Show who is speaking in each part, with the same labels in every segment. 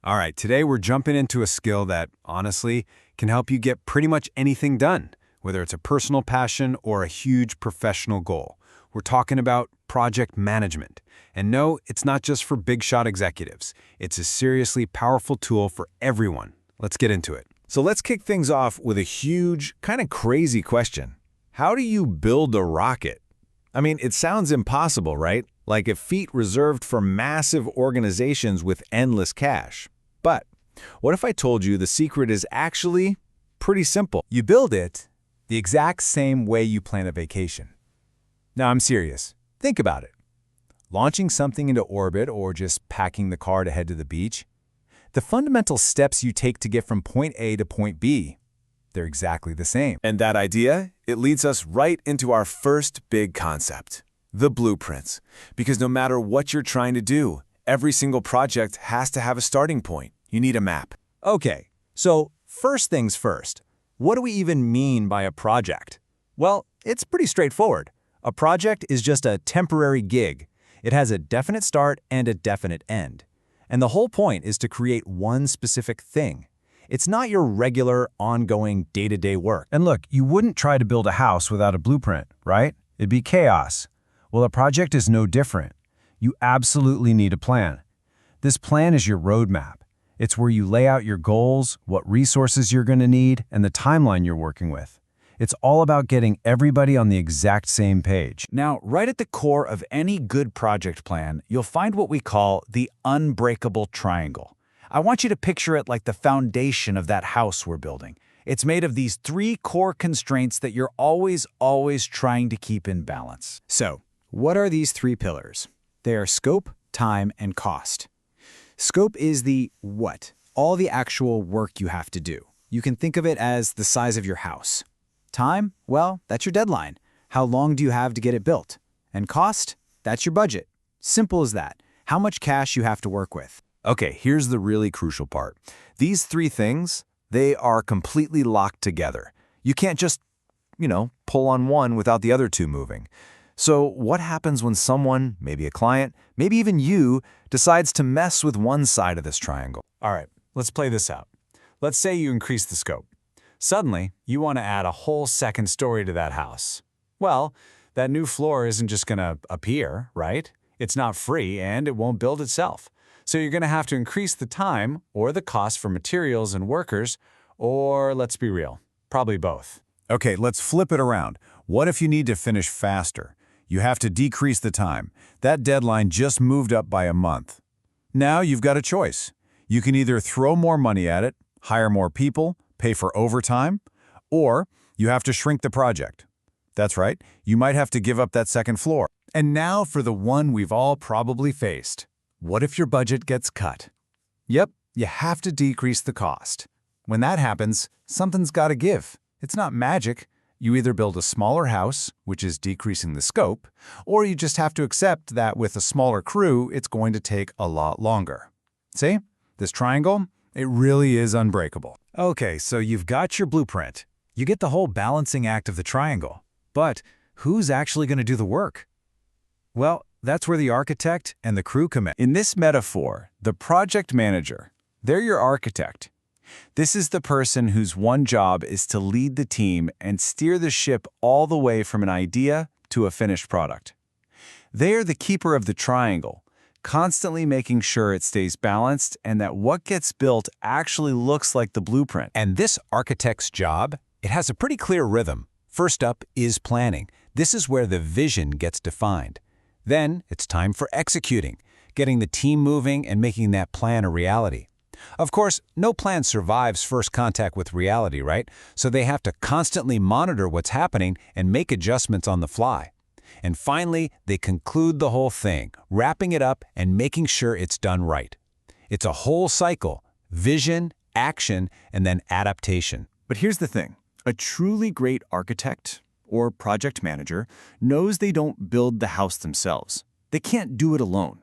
Speaker 1: All right, today we're jumping into a skill that, honestly, can help you get pretty much anything done, whether it's a personal passion or a huge professional goal. We're talking about project management. And no, it's not just for big shot executives. It's a seriously powerful tool for everyone. Let's get into it.
Speaker 2: So let's kick things off with a huge, kind of crazy question. How do you build a rocket? I mean, it sounds impossible, right? Like a feat reserved for massive organizations with endless cash. But what if I told you the secret is actually pretty simple?
Speaker 3: You build it the exact same way you plan a vacation. Now, I'm serious. Think about it. Launching something into orbit or just packing the car to head to the beach, the fundamental steps you take to get from point A to point B, they're exactly the same.
Speaker 2: And that idea, it leads us right into our first big concept, the blueprints. Because no matter what you're trying to do, every single project has to have a starting point. You need a map.
Speaker 3: Okay, so first things first. What do we even mean by a project? Well, it's pretty straightforward. A project is just a temporary gig. It has a definite start and a definite end. And the whole point is to create one specific thing. It's not your regular, ongoing, day-to-day work.
Speaker 1: And look, you wouldn't try to build a house without a blueprint, right? It'd be chaos. Well, a project is no different. You absolutely need a plan. This plan is your roadmap. It's where you lay out your goals, what resources you're going to need, and the timeline you're working with. It's all about getting everybody on the exact same page.
Speaker 4: Now, right at the core of any good project plan, you'll find what we call the unbreakable triangle. I want you to picture it like the foundation of that house we're building. It's made of these three core constraints that you're always trying to keep in balance.
Speaker 5: So, what are these three pillars? They are scope, time, and cost. Scope is the what, all the actual work you have to do. You can think of it as the size of your house. Time? Well, that's your deadline. How long do you have to get it built? And cost? That's your budget. Simple as that. How much cash you have to work with.
Speaker 2: Okay, here's the really crucial part. These three things, they are completely locked together. You can't just, pull on one without the other two moving. So what happens when someone, maybe a client, maybe even you, decides to mess with one side of this triangle?
Speaker 3: All right, let's play this out. Let's say you increase the scope. Suddenly, you want to add a whole second story to that house. Well, that new floor isn't just going to appear, right? It's not free and it won't build itself. So you're going to have to increase the time or the cost for materials and workers, or let's be real, probably both.
Speaker 1: Okay, let's flip it around. What if you need to finish faster? You have to decrease the time. That deadline just moved up by a month. Now you've got a choice. You can either throw more money at it, hire more people, pay for overtime, or you have to shrink the project. That's right, you might have to give up that second floor. And now for the one we've all probably faced. What if your budget gets cut? Yep, you have to decrease the cost. When that happens, something's got to give. It's not magic. You either build a smaller house, which is decreasing the scope, or you just have to accept that with a smaller crew, it's going to take a lot longer. See? This triangle, it really is unbreakable.
Speaker 3: Okay, so you've got your blueprint. You get the whole balancing act of the triangle. But who's actually going to do the work? Well, that's where the architect and the crew come in.
Speaker 2: In this metaphor, the project manager, they're your architect. This is the person whose one job is to lead the team and steer the ship all the way from an idea to a finished product. They are the keeper of the triangle, constantly making sure it stays balanced and that what gets built actually looks like the blueprint.
Speaker 3: And this architect's job, it has a pretty clear rhythm. First up is planning. This is where the vision gets defined. Then it's time for executing, getting the team moving and making that plan a reality. Of course, no plan survives first contact with reality, right? So they have to constantly monitor what's happening and make adjustments on the fly. And finally, they conclude the whole thing, wrapping it up and making sure it's done right. It's a whole cycle: vision, action, and then adaptation.
Speaker 5: But here's the thing. A truly great architect or project manager knows they don't build the house themselves. They can't do it alone.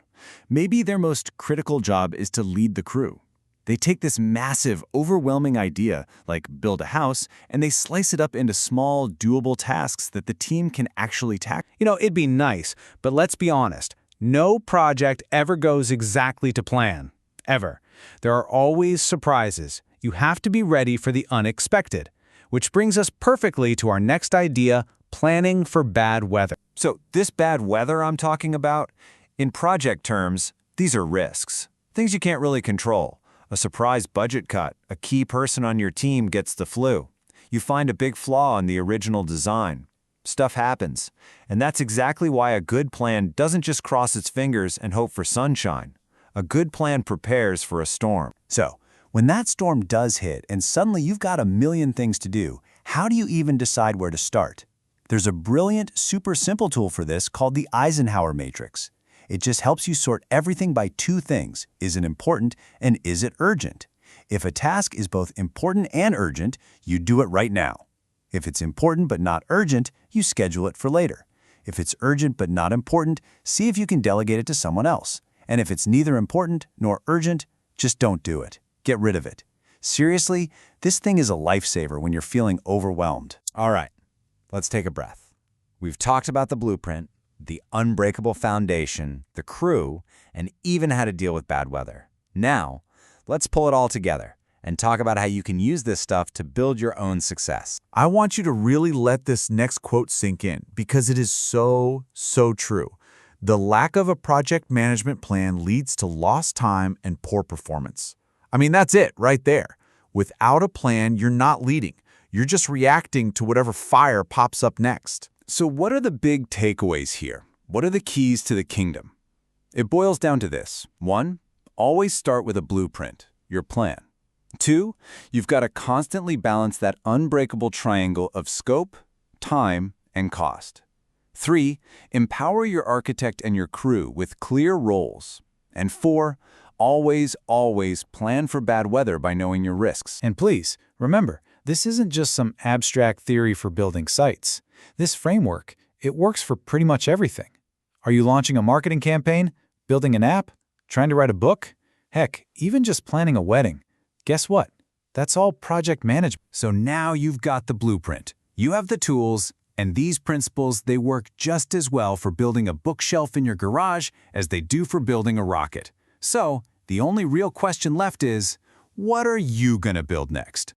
Speaker 5: Maybe their most critical job is to lead the crew. They take this massive, overwhelming idea, like build a house, and they slice it up into small, doable tasks that the team can actually tackle.
Speaker 3: It'd be nice, but let's be honest. No project ever goes exactly to plan. Ever.
Speaker 2: There are always surprises. You have to be ready for the unexpected. Which brings us perfectly to our next idea, planning for bad weather.
Speaker 5: So this bad weather I'm talking about, in project terms, these are risks. Things you can't really control. A surprise budget cut, a key person on your team gets the flu. You find a big flaw in the original design. Stuff happens. And that's exactly why a good plan doesn't just cross its fingers and hope for sunshine. A good plan prepares for a storm.
Speaker 3: So, when that storm does hit and suddenly you've got a million things to do, how do you even decide where to start? There's a brilliant, super simple tool for this called the Eisenhower matrix. It just helps you sort everything by two things: is it important and is it urgent? If a task is both important and urgent, you do it right now. If it's important but not urgent, you schedule it for later. If it's urgent but not important, see if you can delegate it to someone else. And if it's neither important nor urgent, just don't do it. Get rid of it. Seriously, this thing is a lifesaver when you're feeling overwhelmed.
Speaker 2: All right, let's take a breath. We've talked about the blueprint, the unbreakable foundation, the crew, and even how to deal with bad weather. Now, let's pull it all together and talk about how you can use this stuff to build your own success.
Speaker 4: I want you to really let this next quote sink in because it is so true. The lack of a project management plan leads to lost time and poor performance. I mean, that's it right there. Without a plan, you're not leading. You're just reacting to whatever fire pops up next.
Speaker 2: So what are the big takeaways here? What are the keys to the kingdom? It boils down to this. 1, always start with a blueprint, your plan. 2, you've got to constantly balance that unbreakable triangle of scope, time, and cost. 3, empower your architect and your crew with clear roles. And 4, always plan for bad weather by knowing your risks.
Speaker 4: And please, remember, this isn't just some abstract theory for building sites. This framework, it works for pretty much everything. Are you launching a marketing campaign? Building an app? Trying to write a book? Heck, even just planning a wedding. Guess what? That's all project management.
Speaker 3: So now you've got the blueprint. You have the tools, and these principles, they work just as well for building a bookshelf in your garage as they do for building a rocket. So, the only real question left is, what are you going to build next?